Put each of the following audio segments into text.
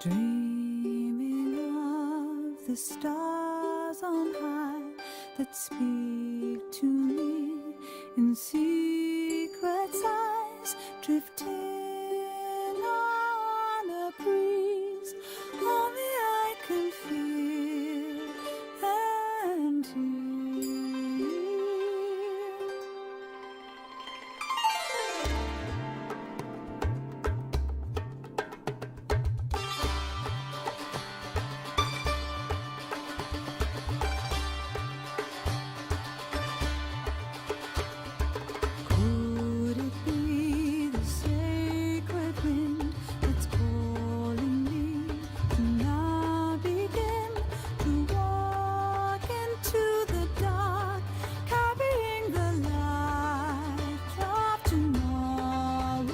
Dreaming of the stars on high that speak to me in secret sighs, drifting on a breeze. Only I can feel and hear. Could it be the sacred wind that's calling me to now begin to walk into the dark, carrying the light of tomorrow?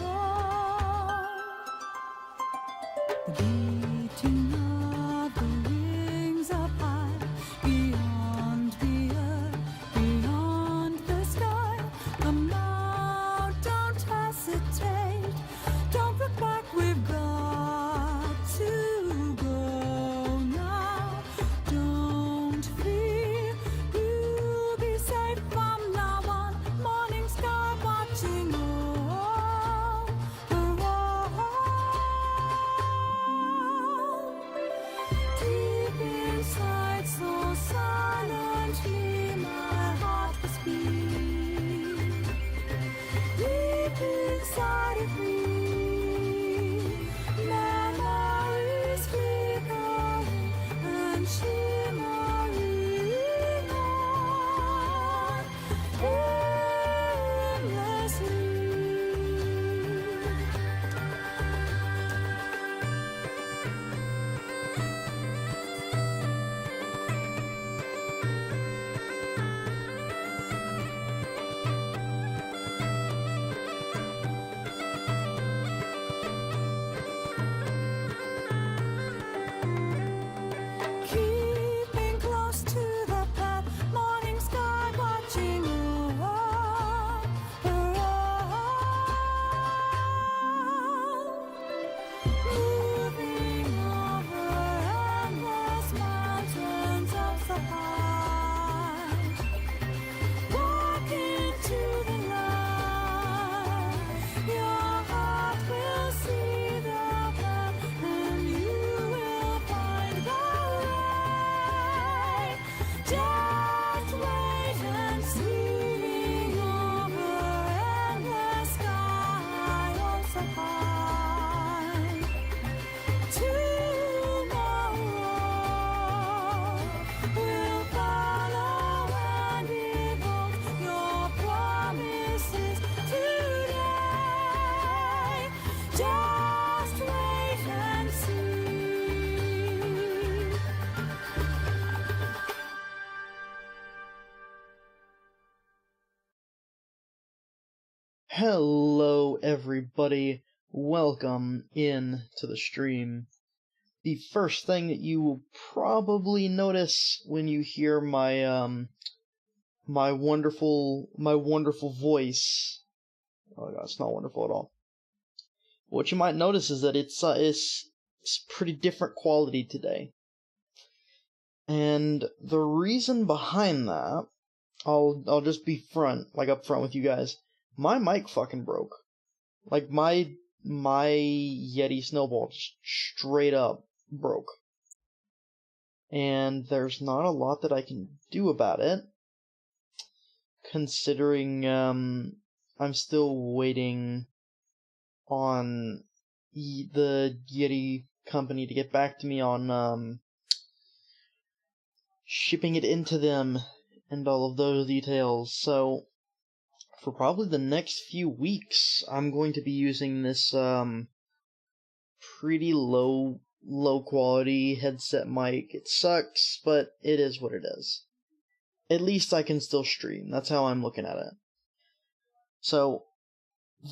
The beating of the wings up high, beyond the earth, beyond the sky. Come now, don't hesitate, don't look back, we've got to go now. Don't fear, you'll be safe from now on. Morning star watching over all. Deep inside, so silently, my heart was beat. Deep inside of me, memories flickering and shimmering on endlessly. Keeping close to the path, morning sky watching over all. Moving over endless mountains of the heart. Walk into the light, your heart will see the path, and you will find the way. Just wait and see, over endless sky also high. Tomorrow will follow and behold your promises today. Just wait and see. Hello everybody, welcome in to the stream. The first thing that you will probably notice when you hear my my wonderful voice, oh my god, it's not wonderful at all. What you might notice is that it's pretty different quality today. And the reason behind that, I'll just be up front with you guys. My mic fucking broke. Like my Yeti Snowball just straight up broke. And there's not a lot that I can do about it, considering I'm still waiting on the Yeti company to get back to me on shipping it into them and all of those details. So for probably the next few weeks, I'm going to be using this pretty low quality headset mic. It sucks, but it is what it is. At least I can still stream. That's how I'm looking at it. So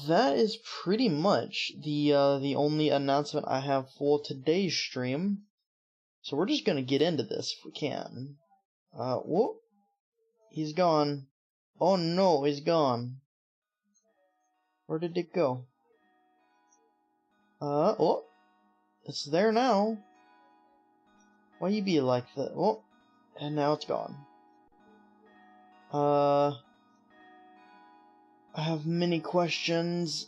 that is pretty much the only announcement I have for today's stream. So we're just gonna get into this if we can. Whoop. He's gone. Oh no, he's gone. Where did it go? Oh. It's there now. Why you be like that? Oh, and now it's gone. I have many questions.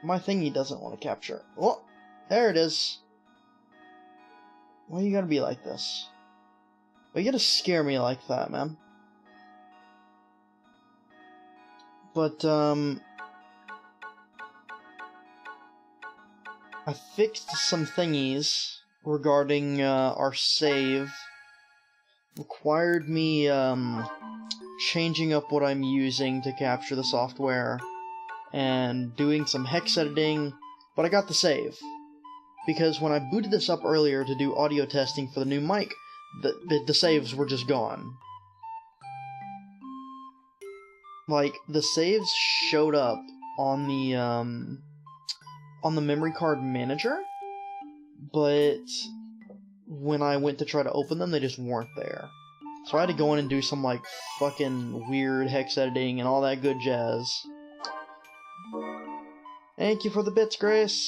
My thingy doesn't want to capture. Oh, there it is. Why you gotta be like this? Why you gotta scare me like that, man? But, I fixed some thingies regarding, our save. Required me, changing up what I'm using to capture the software, and doing some hex editing, but I got the save. Because when I booted this up earlier to do audio testing for the new mic, the saves were just gone. Like, the saves showed up on the memory card manager, but when I went to try to open them, they just weren't there. So I had to go in and do some, like, fucking weird hex editing and all that good jazz. Thank you for the bits, Grace!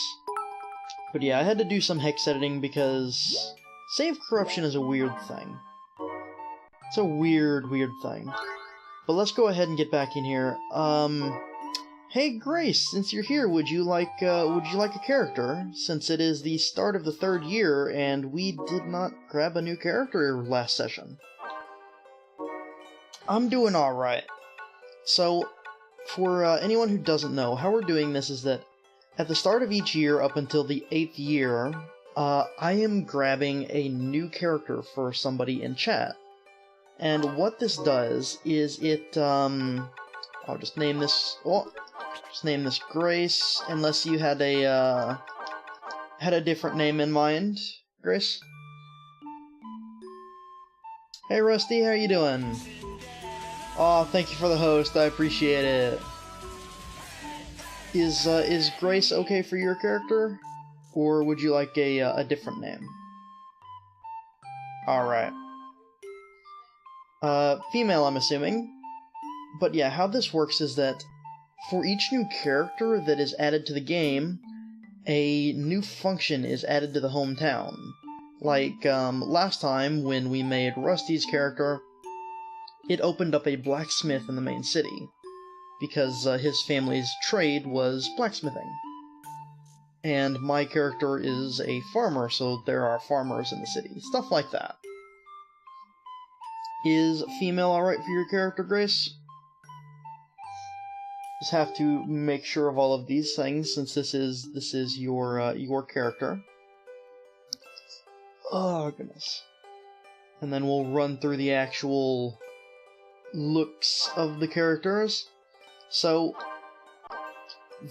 But yeah, I had to do some hex editing because save corruption is a weird thing. It's a weird thing. But let's go ahead and get back in here. Hey Grace, since you're here, would you like a character? Since it is the start of the 3rd year, and we did not grab a new character last session. I'm doing alright. So, for anyone who doesn't know, how we're doing this is that at the start of each year, up until the 8th year, I am grabbing a new character for somebody in chat. And what this does is it, I'll just name this, Grace, unless you had a different name in mind, Grace? Hey Rusty, how you doing? Aw, thank you for the host, I appreciate it. Is Grace okay for your character? Or would you like a different name? Alright. Female, I'm assuming. But yeah, how this works is that for each new character that is added to the game, a new function is added to the hometown. Like, last time when we made Rusty's character, it opened up a blacksmith in the main city, because his family's trade was blacksmithing. And my character is a farmer, so there are farmers in the city. Stuff like that. Is female alright for your character, Grace? Just have to make sure of all of these things, since this is your character. Oh, goodness. And then we'll run through the actual looks of the characters. So,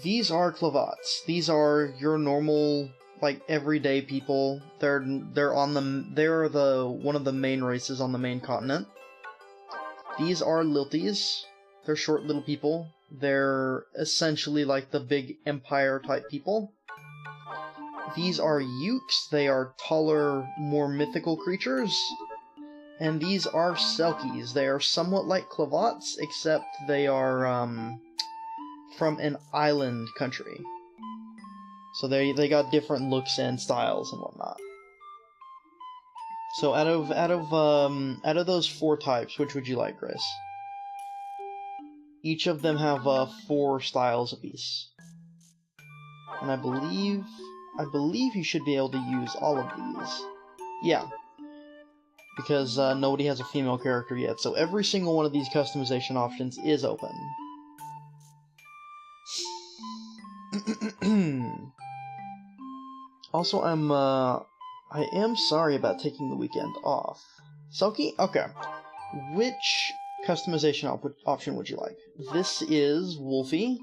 these are Clavats. These are your normal, like, everyday people. They're one of the main races on the main continent. These are Lilties. They're short little people. They're essentially like the big empire type people. These are Ukes. They are taller, more mythical creatures. And these are Selkies. They are somewhat like Clavats, except they are from an island country. So they got different looks and styles and whatnot. So out of those 4 types, which would you like, Grace? Each of them have 4 styles apiece. And I believe you should be able to use all of these. Yeah. Because nobody has a female character yet, so every single one of these customization options is open. Also, I am sorry about taking the weekend off. Selkie? Okay. Which customization option would you like? This is Wolfie.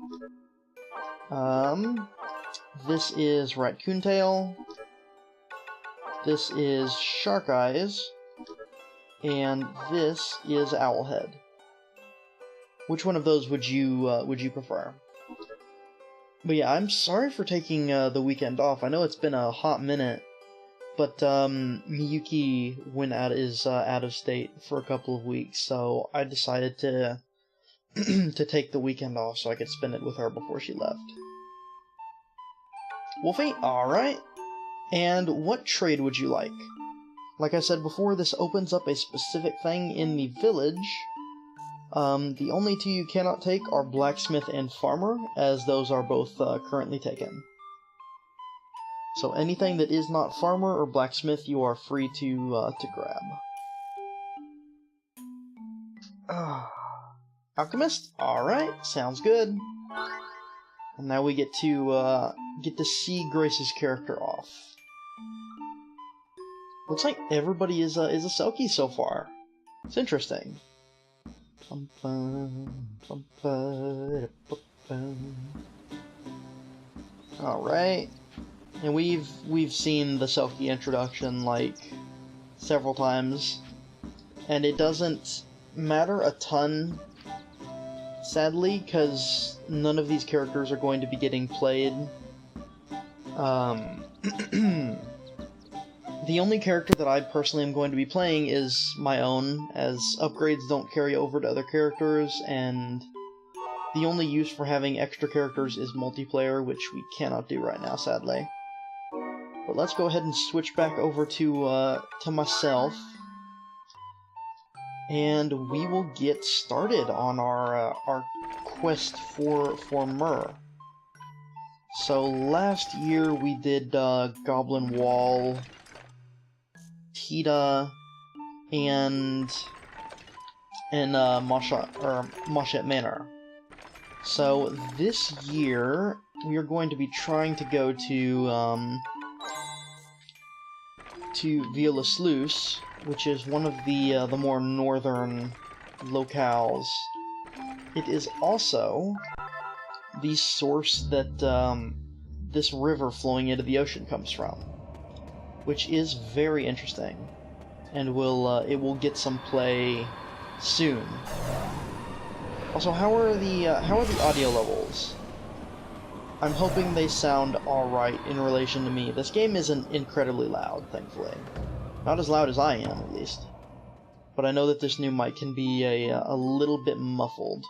This is Raccoon Tail. This is Shark Eyes. And this is Owlhead. Which one of those would you prefer? But yeah, I'm sorry for taking the weekend off. I know it's been a hot minute, but Miyuki is out of state for a couple of weeks, so I decided to to take the weekend off so I could spend it with her before she left. Wolfie, alright. And what trade would you like? Like I said before, this opens up a specific thing in the village. The only two you cannot take are blacksmith and farmer, as those are both currently taken. So anything that is not farmer or blacksmith, you are free to grab. Alchemist? Alright, sounds good. And now we get to see Grace's character off. Looks like everybody is a Selkie so far. It's interesting. Alright. And we've seen the Selkie introduction like several times. And it doesn't matter a ton, sadly, because none of these characters are going to be getting played. The only character that I personally am going to be playing is my own, as upgrades don't carry over to other characters, and the only use for having extra characters is multiplayer, which we cannot do right now, sadly. But let's go ahead and switch back over to myself, and we will get started on our quest for Myrrh. So last year we did Goblin Wall, Tita, and Moshet Manor. So this year we are going to be trying to go to Viola Sluice, which is one of the more northern locales. It is also the source that this river flowing into the ocean comes from, which is very interesting, and it will get some play soon. Also, how are the audio levels? I'm hoping they sound alright in relation to me. This game isn't incredibly loud, thankfully. Not as loud as I am, at least. But I know that this new mic can be a little bit muffled.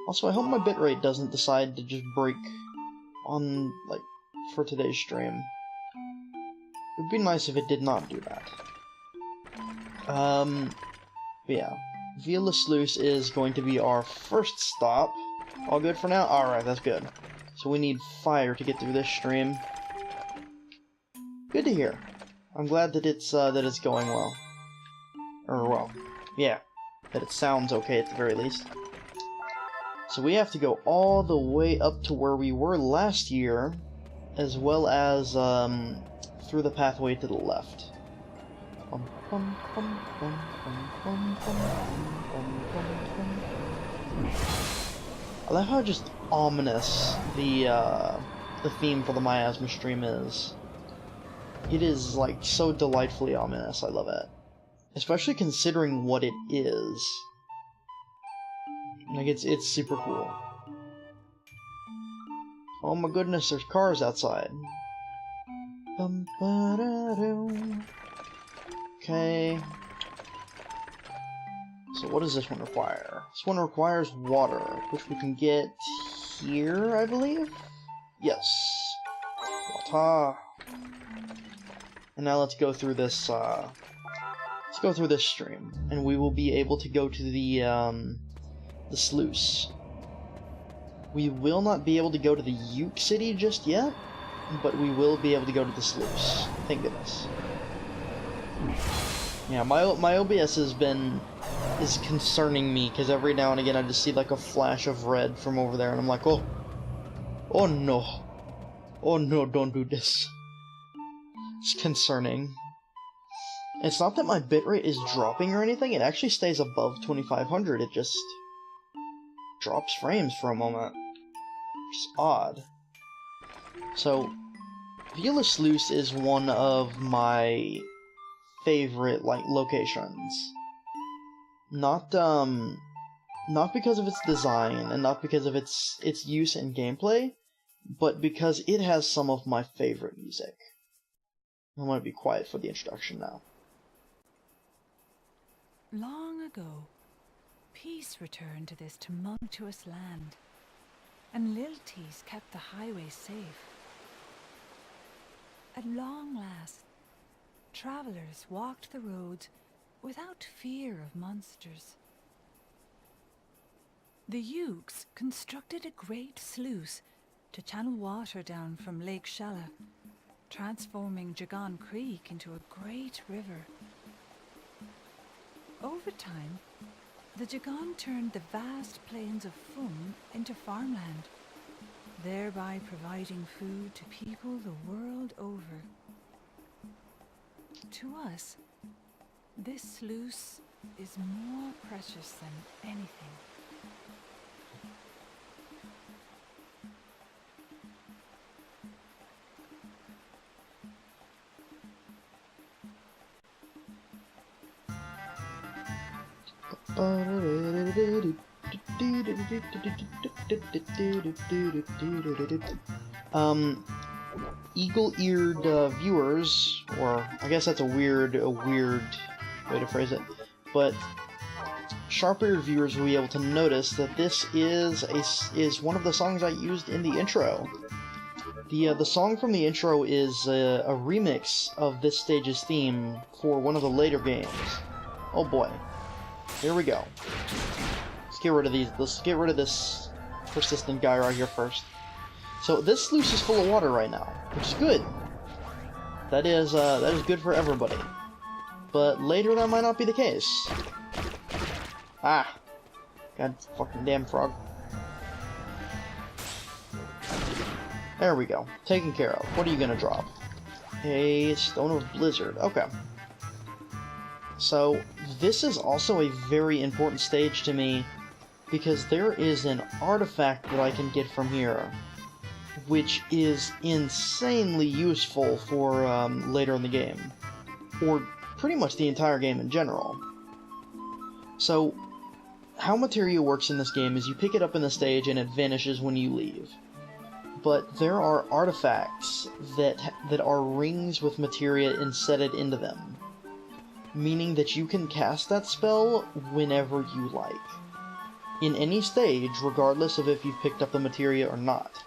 Also, I hope my bitrate doesn't decide to just break on, like, for today's stream. It would be nice if it did not do that. But yeah. Viola Sluice is going to be our first stop. All good for now? Alright, that's good. So we need fire to get through this stream. Good to hear. I'm glad that it's going well. Or, well, yeah. That it sounds okay at the very least. So we have to go all the way up to where we were last year, as well as through the pathway to the left. I love how just ominous the theme for the Miasma stream is. It is like so delightfully ominous. I love it, especially considering what it is. Like it's super cool. Oh my goodness, there's cars outside. Okay. So what does this one require? This one requires water, which we can get here, I believe? Yes. Water. And now let's go through this, stream, and we will be able to go to the sluice. We will not be able to go to the Uke City just yet, but we will be able to go to the sluice. Thank goodness. Yeah, my OBS is concerning me, because every now and again I just see like a flash of red from over there, and I'm like, oh no, don't do this. It's concerning. It's not that my bitrate is dropping or anything, it actually stays above 2500, it just drops frames for a moment. Which is odd. So, Viola Sluice is one of my favorite, like, locations. Not not because of its design and not because of its use in gameplay, but because it has some of my favorite music. I'm going to be quiet for the introduction now. Long ago, peace returned to this tumultuous land, and Lilties kept the highways safe. At long last, travelers walked the roads without fear of monsters. The Ukes constructed a great sluice to channel water down from Lake Shalla, transforming Jagan Creek into a great river. Over time, the Jagan turned the vast plains of Fum into farmland, thereby providing food to people the world over. To us, this sluice is more precious than anything. Eagle-eared viewers, or I guess that's a weird way to phrase it, but sharp-eared viewers will be able to notice that this is one of the songs I used in the intro. The song from the intro is a remix of this stage's theme for one of the later games. Oh boy. Here we go. Let's get rid of these. Let's get rid of this persistent guy right here first. So this sluice is full of water right now, which is good. That is good for everybody. But later that might not be the case. Ah, god fucking damn frog. There we go. Taken care of. What are you gonna drop? A Stone of Blizzard. Okay. So, this is also a very important stage to me, because there is an artifact that I can get from here, which is insanely useful for later in the game, or pretty much the entire game in general. So, how materia works in this game is you pick it up in the stage and it vanishes when you leave. But there are artifacts that are rings with materia insetted into them, meaning that you can cast that spell whenever you like, in any stage, regardless of if you've picked up the materia or not.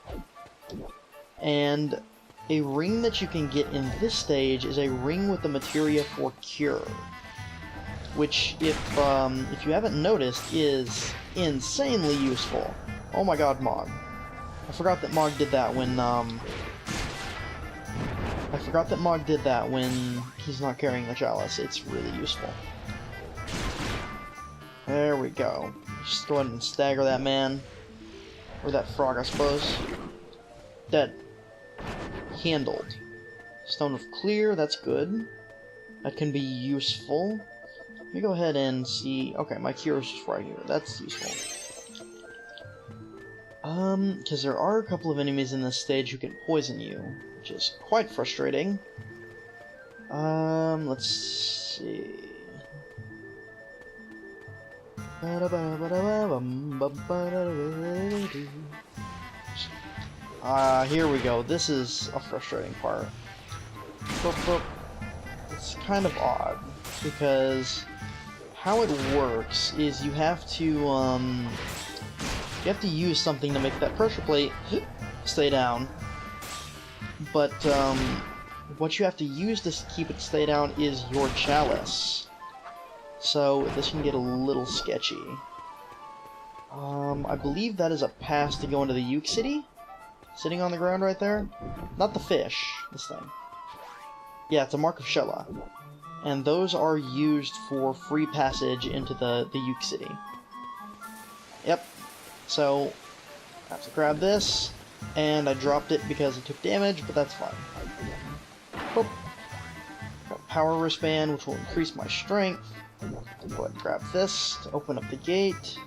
And a ring that you can get in this stage is a ring with the materia for Cure, which, if you haven't noticed, is insanely useful. Oh my god, Mog. I forgot that Mog did that when he's not carrying the chalice. It's really useful. There we go. Just go ahead and stagger that man. Or that frog, I suppose. Dead. Handled. Stone of Clear, that's good. That can be useful. Let me go ahead and see... Okay, my cure is just right here. That's useful. Because there are a couple of enemies in this stage who can poison you, which is quite frustrating. Let's see... here we go. This is a frustrating part. It's kind of odd, because how it works is you have to use something to make that pressure plate stay down. But what you have to use to keep it stay down is your chalice. So this can get a little sketchy. I believe that is a pass to go into the Uke City? Sitting on the ground right there? Not the fish, this thing. Yeah, it's a Mark of Shella. And those are used for free passage into the Uke City. Yep. So, I have to grab this, and I dropped it because it took damage, but that's fine. Boop. Got Power Wristband, which will increase my strength. Go ahead and grab this to open up the gate.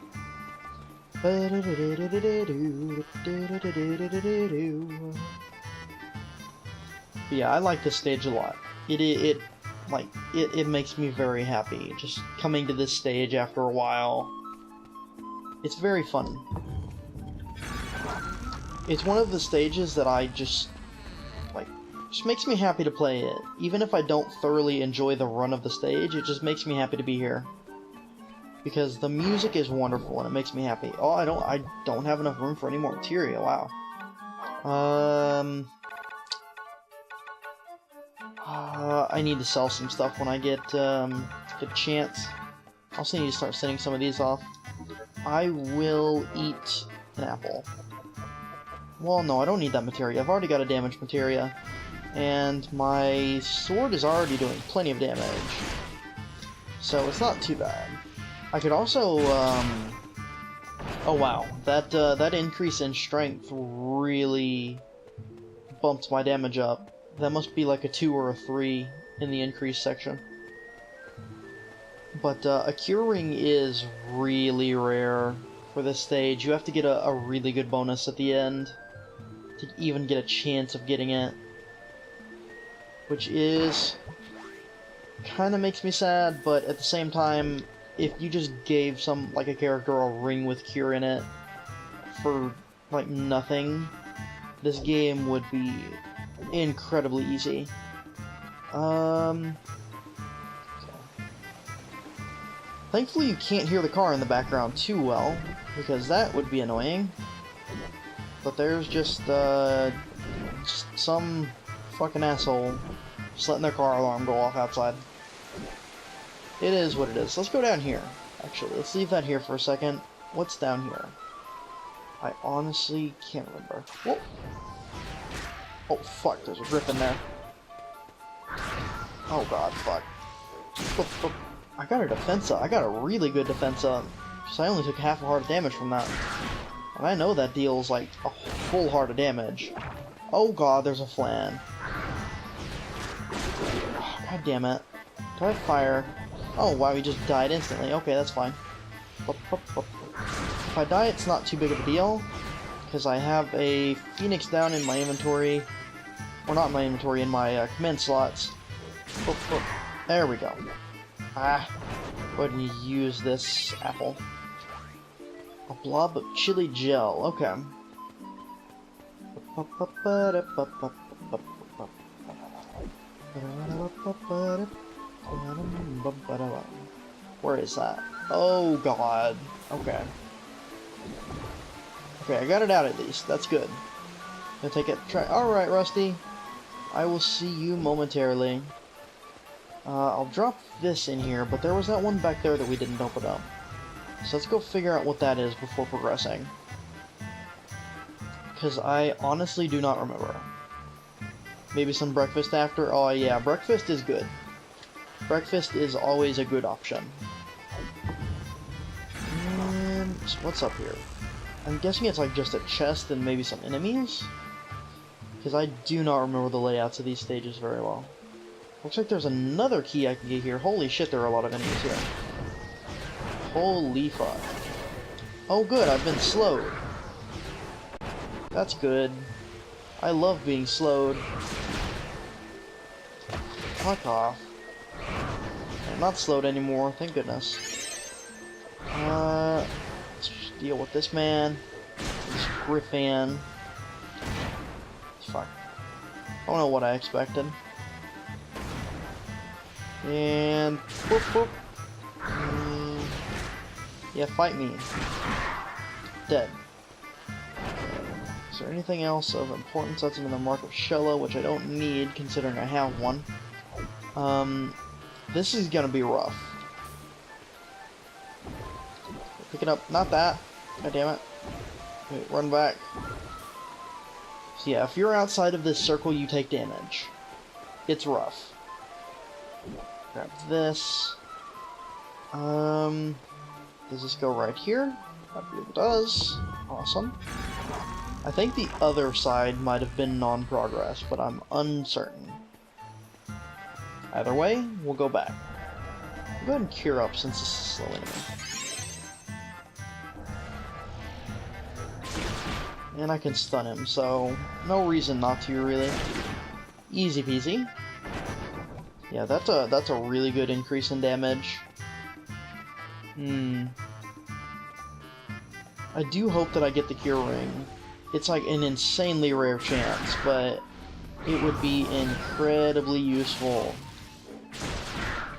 But yeah, I like this stage a lot. It makes me very happy, just coming to this stage after a while. It's very fun. It's one of the stages that I just makes me happy to play it. Even if I don't thoroughly enjoy the run of the stage, it just makes me happy to be here. Because the music is wonderful and it makes me happy. Oh, I don't have enough room for any more materia. Wow. I need to sell some stuff when I get a chance. I also need to start sending some of these off. I will eat an apple. Well, no, I don't need that materia. I've already got a damaged materia. And my sword is already doing plenty of damage. So it's not too bad. I could also, oh wow, that increase in strength really bumped my damage up. That must be like a 2 or a 3 in the increase section. But a cure ring is really rare for this stage. You have to get a really good bonus at the end to even get a chance of getting it. Which is kind of makes me sad, but at the same time, if you just gave a character a ring with cure in it for, like, nothing, this game would be incredibly easy. Thankfully you can't hear the car in the background too well, because that would be annoying. But there's just some fucking asshole just letting their car alarm go off outside. It is what it is. Let's go down here. Actually, let's leave that here for a second. What's down here? I honestly can't remember. Whoa. Oh, fuck, there's a grip in there. Oh god, fuck. I got a defense up. I got a really good defense up. Because I only took half a heart of damage from that. And I know that deals, like, a full heart of damage. Oh god, there's a flan. Oh, god damn it. Do I have fire? Oh wow, he just died instantly. Okay, that's fine. If I die, it's not too big of a deal. Because I have a Phoenix down in my inventory. Or not in my inventory, in my command slots. There we go. Ah. Go ahead and use this apple. A blob of chili gel. Okay. Where is that? Oh god. Okay. Okay, I got it out at least. That's good. Gonna take it. Try. Alright, Rusty. I will see you momentarily. I'll drop this in here, but there was that one back there that we didn't open up. So let's go figure out what that is before progressing. Because I honestly do not remember. Maybe some breakfast after? Oh yeah, breakfast is good. Breakfast is always a good option. And what's up here? I'm guessing it's like just a chest and maybe some enemies? Because I do not remember the layouts of these stages very well. Looks like there's another key I can get here. Holy shit, there are a lot of enemies here. Holy fuck. Oh good, I've been slowed. That's good. I love being slowed. Fuck off. I'm not slowed anymore, thank goodness. Let's just deal with this man. This Griffin. Fuck. I don't know what I expected. And whoop whoop. Yeah, fight me. Dead. Is there anything else of importance? That's another mark of Shella, which I don't need considering I have one. This is gonna be rough. Pick it up. Not that. God damn it. Wait, run back. So yeah, if you're outside of this circle, you take damage. It's rough. Grab this. Does this go right here? I believe it does. Awesome. I think the other side might have been non-progress, but I'm uncertain. Either way, we'll go back. I'll go ahead and cure up since this is slow enemy. And I can stun him, so no reason not to, really. Easy peasy. Yeah, that's a really good increase in damage. I do hope that I get the cure ring. It's like an insanely rare chance, but it would be incredibly useful.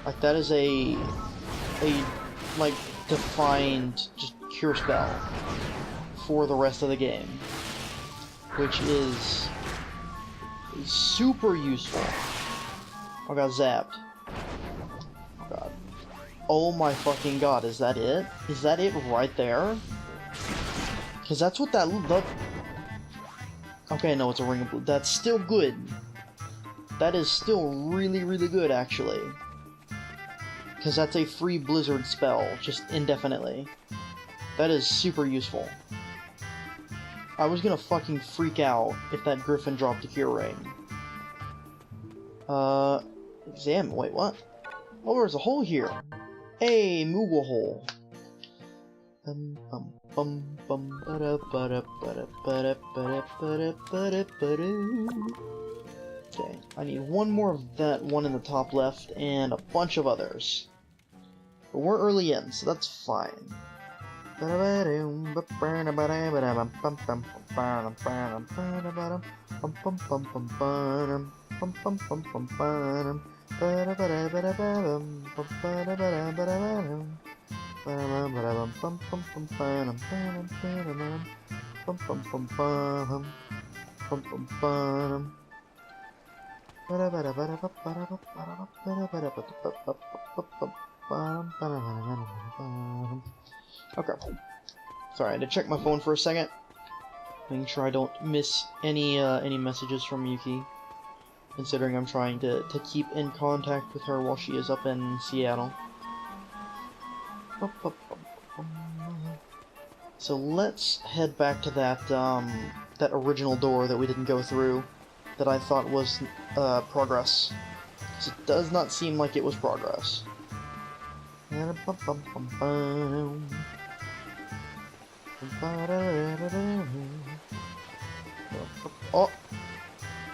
Like, that is a like, defined just cure spell for the rest of the game, which is super useful. I got zapped. Oh god. Oh my fucking god, is that it? Is that it right there? Because that's what that... Okay, no, it's a ring of blue. That's still good. That is still really, really good, actually. Because that's a free blizzard spell, just indefinitely. That is super useful. I was gonna fucking freak out if that griffin dropped a cure ring. Examine. Wait, what? Oh, there's a hole here. Hey, Moogle hole. Okay, I need one more of that one in the top left and a bunch of others. But we're early in, so that's fine. Okay. Sorry, I had to check my phone for a second. Making sure I don't miss any messages from Yuki. Considering I'm trying to keep in contact with her while she is up in Seattle. So let's head back to that that original door that we didn't go through, that I thought was progress. So it does not seem like it was progress. Oh!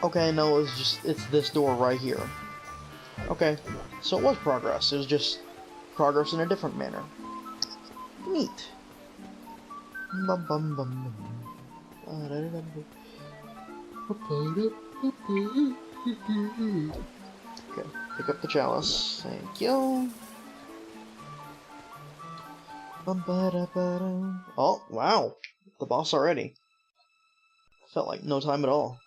Okay, no, it's this door right here. Okay, so it was progress. It was just progress in a different manner. Neat. Okay, pick up the chalice. Thank you. Oh, wow. The boss already. Felt like no time at all.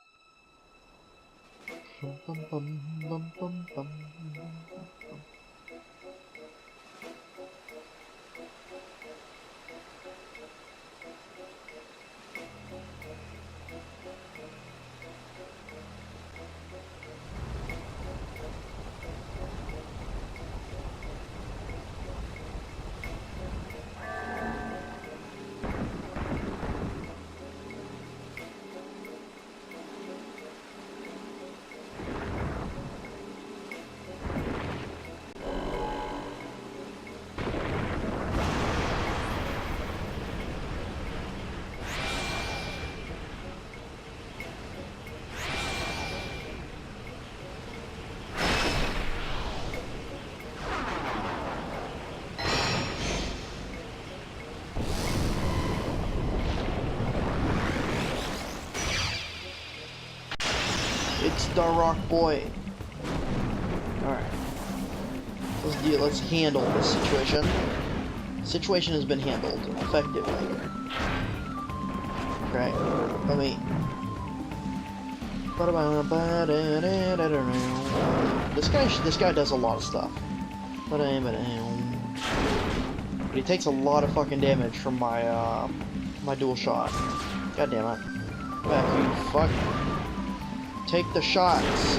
It's the Rock Boy. Alright. Let's handle this situation. Situation has been handled effectively. Okay. Let me... This guy does a lot of stuff. But he takes a lot of fucking damage from my my dual shot. God damn it. Back, you fuck. Take the shots.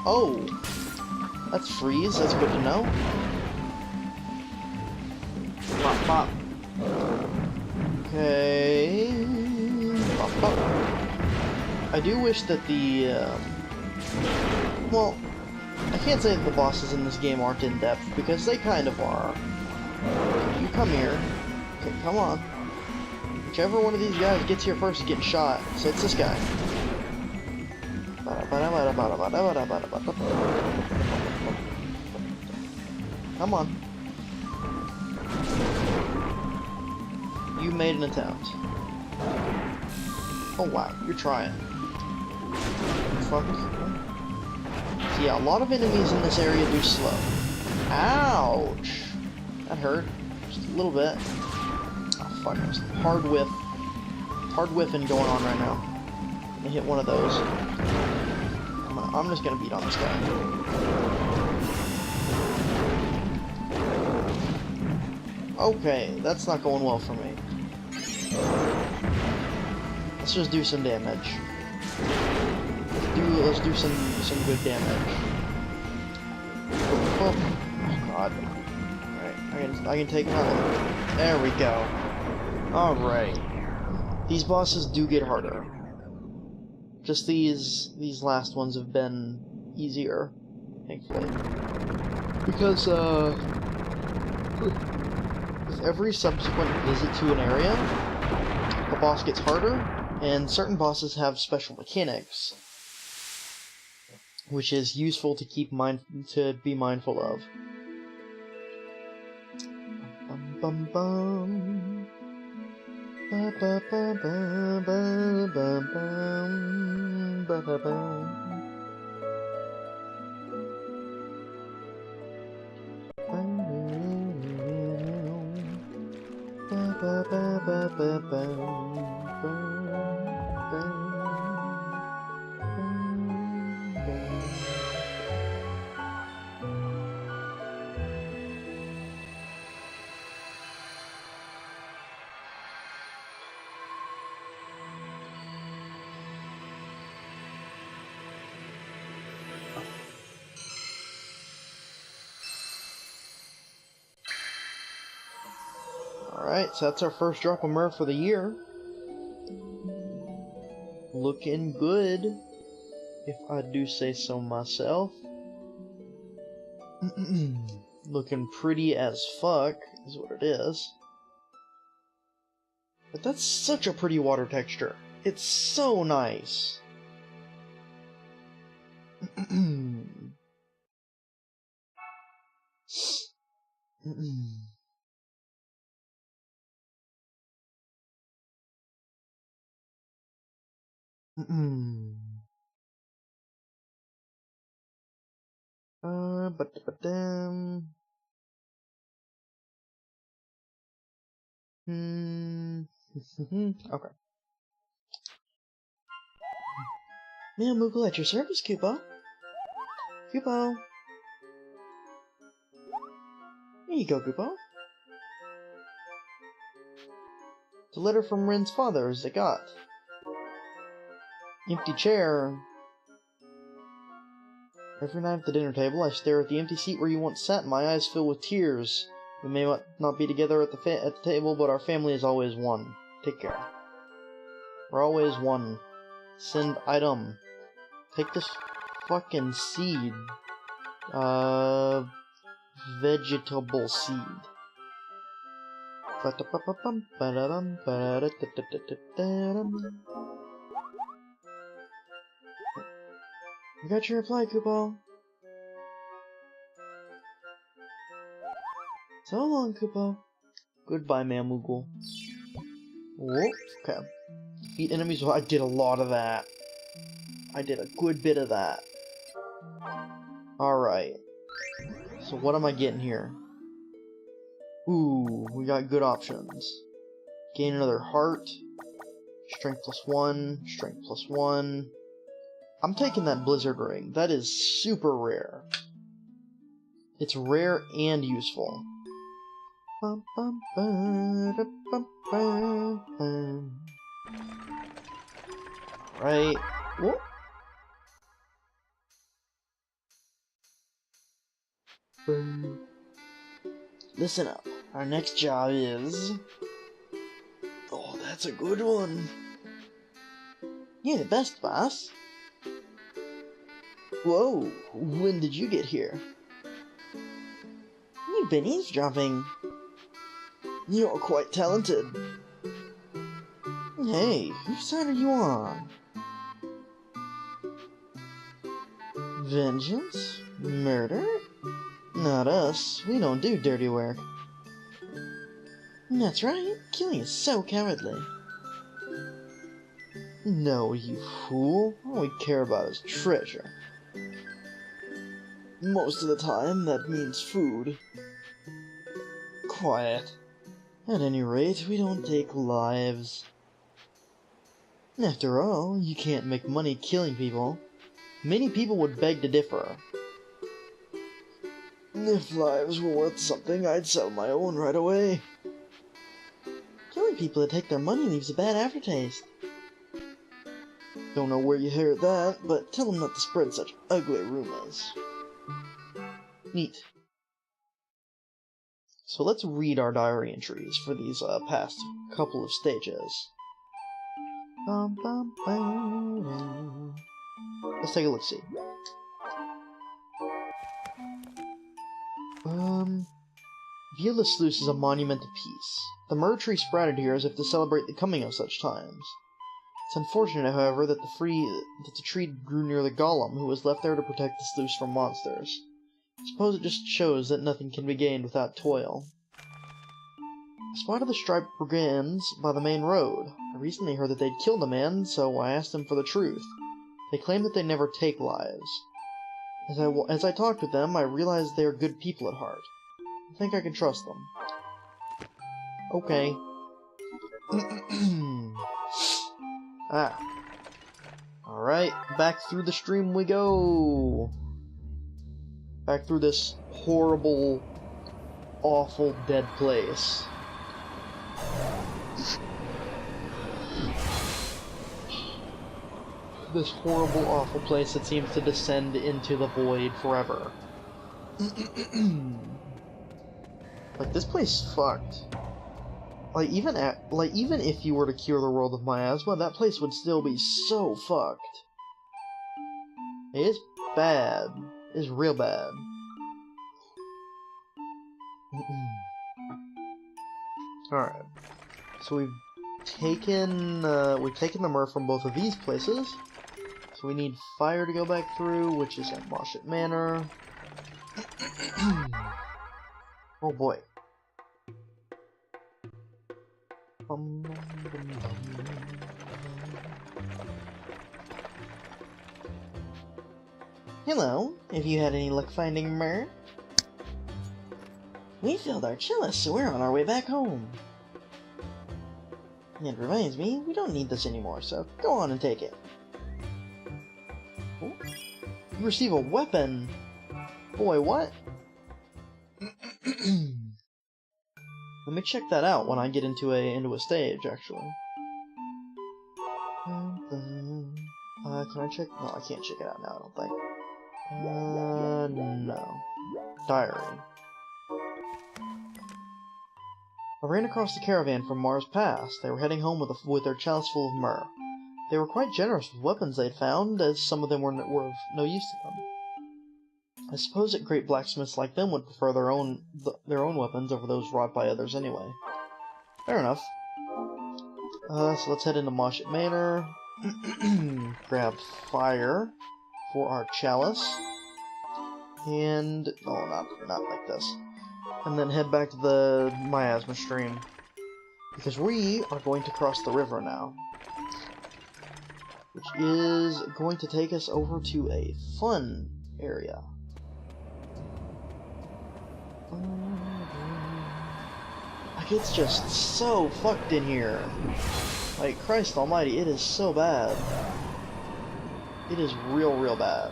Oh, that's freeze. That's good to know. Pop, pop. Okay. Pop, pop. I do wish that the well, I can't say that the bosses in this game aren't in depth, because they kind of are. You come here. Okay, come on. Whichever one of these guys gets here first is getting shot. So it's this guy. Come on. You made an attempt. Oh wow, you're trying. Fuck. So yeah, a lot of enemies in this area do slow. Ouch! That hurt. Just a little bit. Oh fuck, there's hard whiffing going on right now. I'm gonna hit one of those. I'm just gonna beat on this guy. Okay, that's not going well for me. Let's just do some damage. Let's do some good damage. Oh god. Alright, I can take him out. There we go. Alright. These bosses do get harder. Just these last ones have been easier, thankfully. Because with every subsequent visit to an area, the boss gets harder, and certain bosses have special mechanics, which is useful to be mindful of. Bum bum bum. Ba ba ba ba ba ba bum ba ba bum. Ba ba ba ba ba bum bum bum bum. Alright, so that's our first drop of Myrrh for the year. Looking good, if I do say so myself. Looking pretty as fuck, is what it is. But that's such a pretty water texture. It's so nice. But okay. Mail Moogle at your service, Kupo. Kupo. Here you go, Kupo. It's a letter from Ren's father, Zagat. Empty chair. Every night at the dinner table, I stare at the empty seat where you once sat, and my eyes fill with tears. We may not be together at the table, but our family is always one. Take care. We're always one. Send item. Take this fucking seed. Vegetable seed. I got your reply, Kupo. So long, Kupo. Goodbye, Mamoogle. Whoop. Okay. Beat enemies. Well, I did a lot of that. I did a good bit of that. Alright. So what am I getting here? Ooh, we got good options. Gain another heart. Strength +1. Strength +1. I'm taking that Blizzard Ring. That is super rare. It's rare and useful. Right. Whoop. Listen up. Our next job is... Oh, that's a good one. You're the best, boss. Whoa, when did you get here? You've been eavesdropping. You're quite talented. Hey, whose side are you on? Vengeance? Murder? Not us. We don't do dirty work. That's right, killing is so cowardly. No, you fool. All we care about is treasure. Most of the time, that means food. Quiet. At any rate, we don't take lives. After all, you can't make money killing people. Many people would beg to differ. If lives were worth something, I'd sell my own right away. Killing people to take their money leaves a bad aftertaste. Don't know where you heard that, but tell them not to spread such ugly rumors. Neat. So let's read our diary entries for these past couple of stages. Let's take a look-see. Viola Sluice is a monument to peace. The myrrh tree sprouted here as if to celebrate the coming of such times. It's unfortunate, however, that the tree grew near the golem, who was left there to protect the sluice from monsters. I suppose it just shows that nothing can be gained without toil. I spotted the striped brigands by the main road. I recently heard that they'd killed a man, so I asked them for the truth. They claim that they never take lives. As I talked with them, I realized they are good people at heart. I think I can trust them. Okay. Alright, back through the stream we go! Back through this horrible, awful, dead place. This horrible, awful place that seems to descend into the void forever. Like, this place fucked. Even if you were to cure the world of miasma, that place would still be so fucked. It's bad. It's real bad. Alright. So we've taken the myrrh from both of these places. So we need fire to go back through, which is at Moshet Manor. Oh boy. Hello, have you had any luck finding myrrh? We filled our chalice, so we're on our way back home. It reminds me, we don't need this anymore, so go on and take it. Oh, you receive a weapon! Boy, what? Let me check that out when I get into a stage, actually. Can I check? No, I can't check it out now, I don't think. No. Diary. I ran across the caravan from Mars Pass. They were heading home with their chalice full of myrrh. They were quite generous with weapons they'd found, as some of them were of no use to them. I suppose that great blacksmiths like them would prefer their own weapons over those wrought by others anyway. Fair enough. So let's head into Moshet Manor. Grab fire for our chalice. And... oh, not like this. And then head back to the miasma stream. Because we are going to cross the river now. Which is going to take us over to a fun area. Like, it's just so fucked in here. Like, Christ almighty, it is so bad. It is real bad.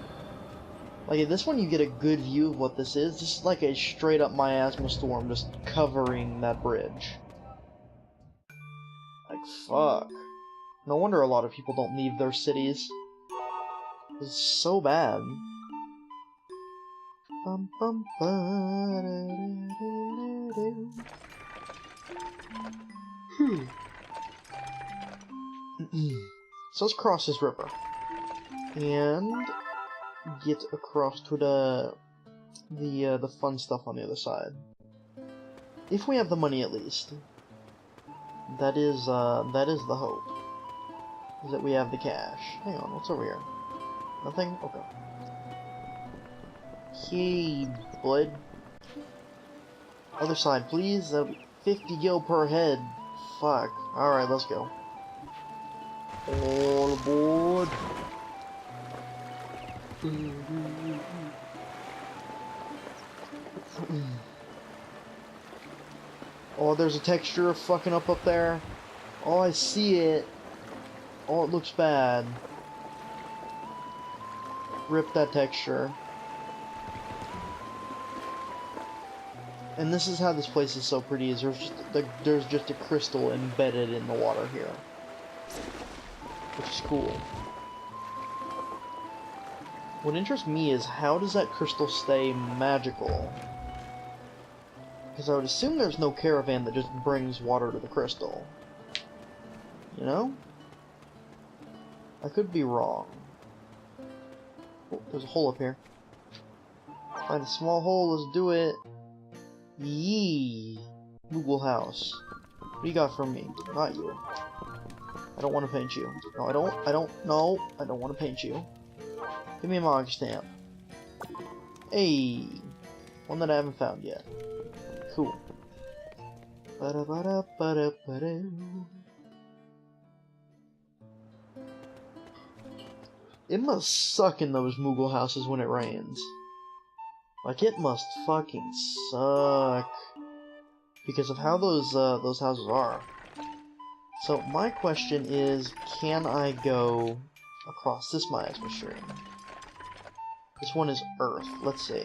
Like, in this one you get a good view of what this is. This is like a straight up miasma storm just covering that bridge. Like, fuck. No wonder a lot of people don't leave their cities. It's so bad. So let's cross this river. And get across to the fun stuff on the other side. If we have the money, at least. That is the hope. Is that we have the cash. Hang on, what's over here? Nothing? Okay. Hey, bud. Other side, please. That'll be 50 gil per head. Fuck. Alright, let's go. All aboard. Oh, there's a texture of fucking up there. Oh, I see it. Oh, it looks bad. Rip that texture. And this is how this place is so pretty, is there's just a crystal embedded in the water here. Which is cool. What interests me is, how does that crystal stay magical? Because I would assume there's no caravan that just brings water to the crystal. You know? I could be wrong. Oh, there's a hole up here. Find a small hole, let's do it. Yee! Google House. What do you got for me? Not you. I don't want to paint you. No, I don't want to paint you. Give me a Mog stamp. Hey! One that I haven't found yet. Cool. It must suck in those Moogle houses when it rains. Like, it must fucking suck. Because of how those houses are. So, my question is, can I go across this miasma stream? This one is Earth. Let's see.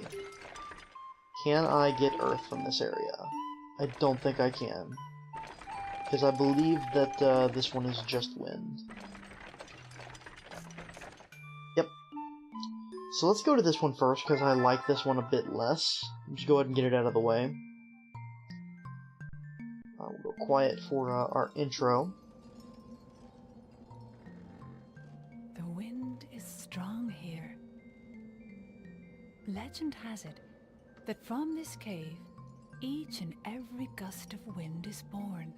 Can I get Earth from this area? I don't think I can. Because I believe that this one is just wind. Yep. So let's go to this one first, because I like this one a bit less. Just go ahead and get it out of the way. We'll go quiet for our intro. The wind is strong here. Legend has it that from this cave, each and every gust of wind is born.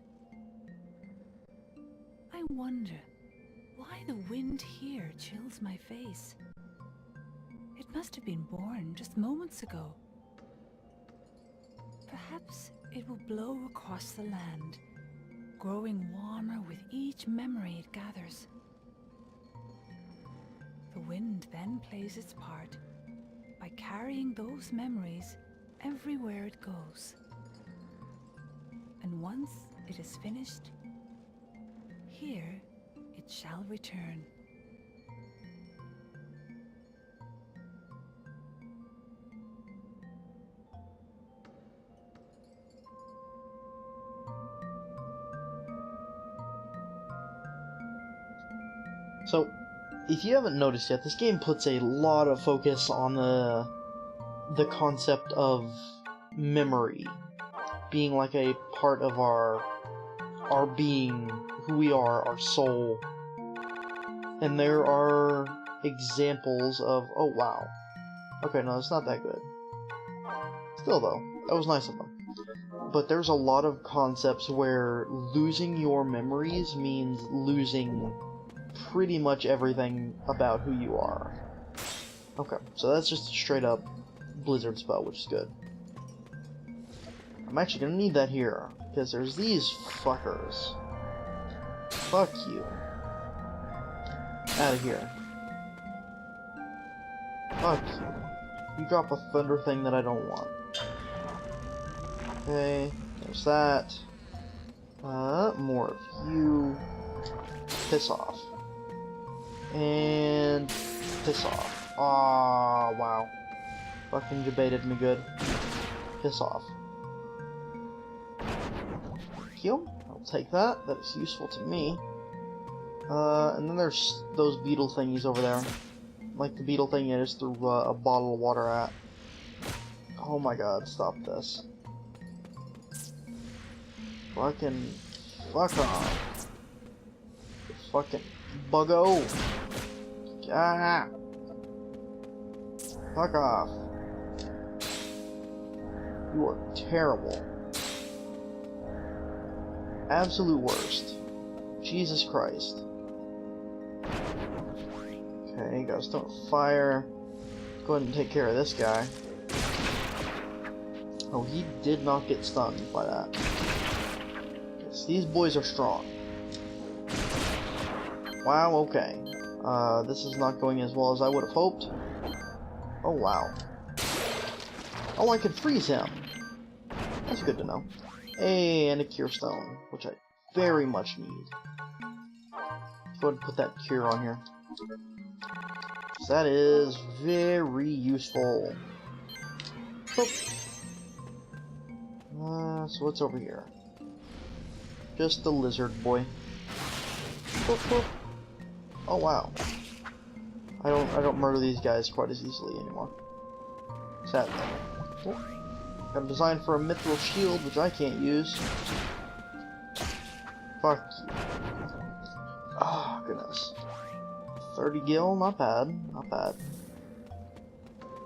I wonder why the wind here chills my face. It must have been born just moments ago. Perhaps it will blow across the land, growing warmer with each memory it gathers. The wind then plays its part by carrying those memories everywhere it goes. And once it is finished, here it shall return. So, if you haven't noticed yet, this game puts a lot of focus on the concept of memory being like a part of our being, who we are, our soul. And there are examples of, oh wow. Okay, no, it's not that good. Still though, that was nice of them. But there's a lot of concepts where losing your memories means losing pretty much everything about who you are. Okay, so that's just a straight up blizzard spell, which is good. I'm actually gonna need that here, because there's these fuckers. Fuck you. Out of here. Fuck you. You drop a thunder thing that I don't want. Okay, there's that. More of you. Piss off. And piss off. Aw, wow. Fucking debated me good. Piss off. Thank you. I'll take that. That is useful to me. And then there's those beetle thingies over there. Like the beetle thing I just threw a bottle of water at. Oh my god, stop this. Fucking... Fuck off. Fucking buggo. Ah! Fuck off. You are terrible. Absolute worst. Jesus Christ. Okay, got a stone of fire. Let's go ahead and take care of this guy. Oh, he did not get stunned by that. So these boys are strong. Wow, okay. This is not going as well as I would have hoped. Oh, wow. Oh, I could freeze him. That's good to know. Hey, and a cure stone, which I very much need. Go ahead and put that cure on here. So that is very useful. Boop. So what's over here? Just the lizard boy. Boop, boop. Oh wow. I don't murder these guys quite as easily anymore. Sadly. Oh. Got a design for a mithril shield, which I can't use. Fuck you. Oh, goodness. 30 gil, not bad, not bad.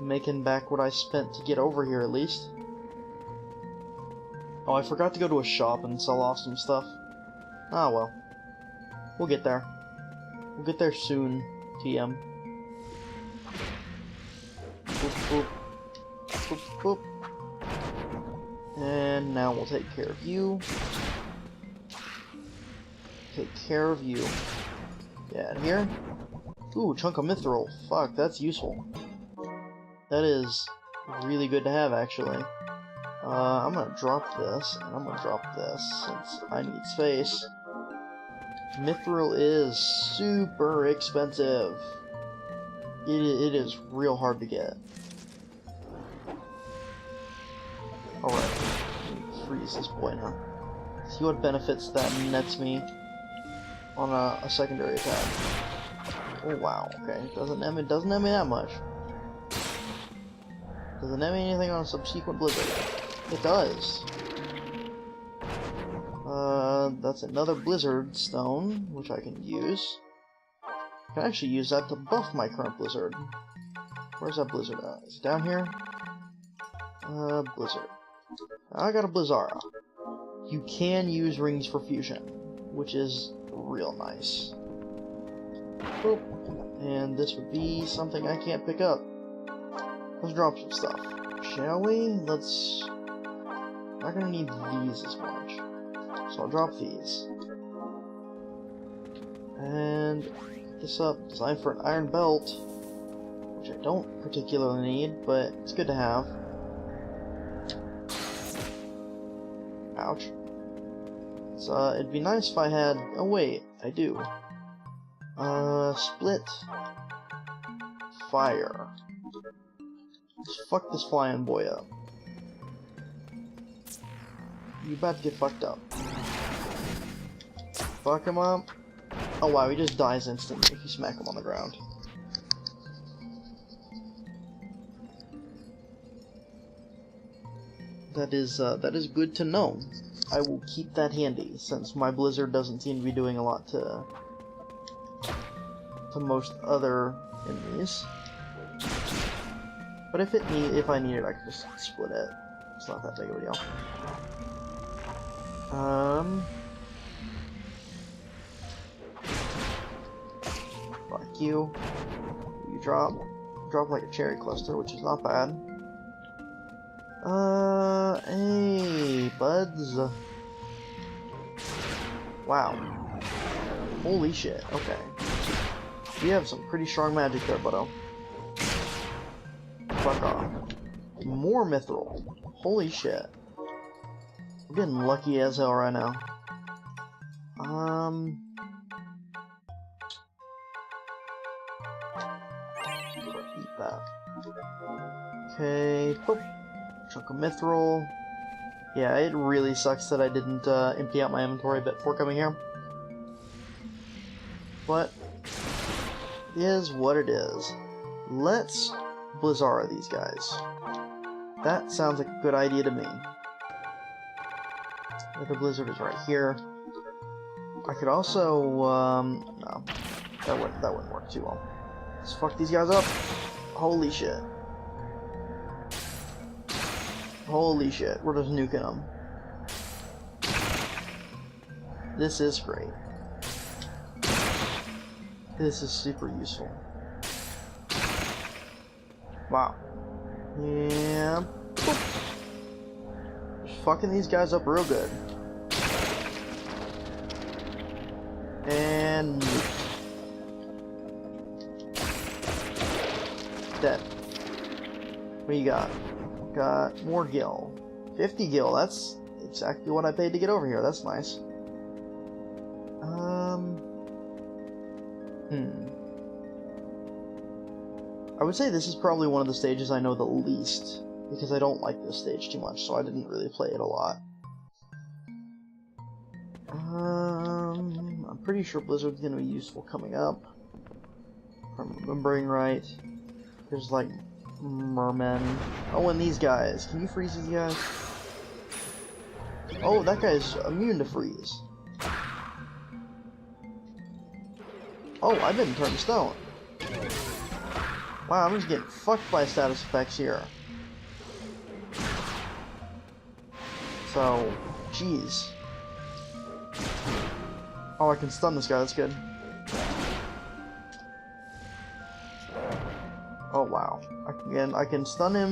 Making back what I spent to get over here, at least. Oh, I forgot to go to a shop and sell off some stuff. Ah, well. We'll get there. We'll get there soon, TM. Boop, boop. Boop, boop. And now we'll take care of you. Take care of you. Yeah, and here. Ooh, chunk of mithril. Fuck, that's useful. That is really good to have, actually. I'm gonna drop this, and I'm gonna drop this, since I need space. Mithril is super expensive. It is real hard to get. Alright, freeze this boy now. See what benefits that nets me on a secondary attack. Oh wow, okay. Doesn't net me that much. Does it net me anything on a subsequent blizzard? It does. That's another blizzard stone, which I can use. I can actually use that to buff my current blizzard. Where's that blizzard at? Is it down here? Blizzard. I got a Blizzara. You can use rings for fusion, which is real nice. Boop. And this would be something I can't pick up. Let's drop some stuff, shall we? Let's... not gonna need these as much. So I'll drop these. And pick this up. Designed for an iron belt, which I don't particularly need, but it's good to have. Ouch. So, it'd be nice if I had... oh wait, I do. Split. Fire. Let's fuck this flying boy up. You about to get fucked up. Fuck him up. Oh wow, he just dies instantly if you smack him on the ground. That is good to know. I will keep that handy, since my blizzard doesn't seem to be doing a lot to most other enemies. But if I need it, I can just split it. It's not that big of a deal. Fuck you. You drop like a cherry cluster, which is not bad. Hey, buds. Wow. Holy shit, okay. You have some pretty strong magic there, buddo. Fuck off. More mithril. Holy shit. I'm getting lucky as hell right now. Eat that. Okay, boop. Chunk of mithril. Yeah, it really sucks that I didn't empty out my inventory a bit before coming here. But it is what it is. Let's Blizzara these guys. That sounds like a good idea to me. The blizzard is right here. I could also no. That wouldn't work too well. Let's fuck these guys up. Holy shit. Holy shit, we're just nuking them. This is great. This is super useful. Wow. Yeah. Boop. Just fucking these guys up real good. And... dead. What you got? Got more gil. 50 gil, that's exactly what I paid to get over here. That's nice. I would say this is probably one of the stages I know the least, because I don't like this stage too much, so I didn't really play it a lot. I'm pretty sure Blizzard's gonna be useful coming up. If I'm remembering right. There's like mermen. Oh, and these guys. Can you freeze these guys? Oh, that guy's immune to freeze. Oh, I've been turned to stone. Wow, I'm just getting fucked by status effects here. So, jeez. Oh, I can stun this guy, that's good. Oh, wow. I can stun him